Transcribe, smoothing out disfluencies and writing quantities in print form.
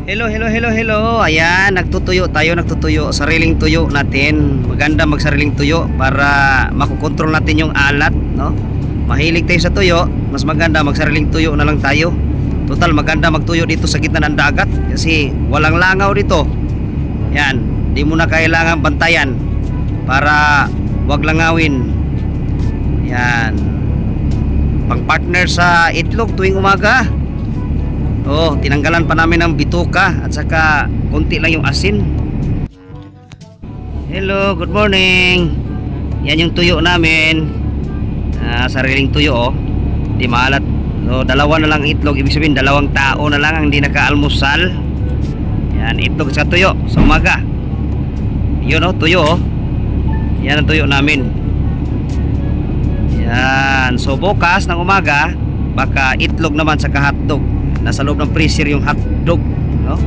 Hello, hello, hello, hello. Ayan, nagtutuyo tayo, nagtutuyo. Sariling tuyo natin. Maganda magsariling tuyo para makokontrol natin yung alat, no? Mahilig tayo sa tuyo, mas maganda magsariling tuyo na lang tayo. Total, maganda magtuyo dito sa gitna ng dagat kasi walang langaw dito. Yan, di mo na kailangan bantayan para wag langawin. Yan. Pang partner sa itlog tuwing umaga. Oh, tinanggalan pa namin ng bituka at saka konti lang yung asin. Hello, good morning. Yan yung tuyo namin. Sariling tuyo, oh. Di maalat. So, dalawa na lang itlog, ibig sabihin dalawang tao na lang ang hindi nakaalmusal. Yan, itlog sa tuyo sa umaga. Yun, oh, tuyo, oh. Yan ang tuyo namin. Yan, so bukas ng umaga baka itlog naman sa hotdog. Nasa loob ng freezer yung hotdog, no?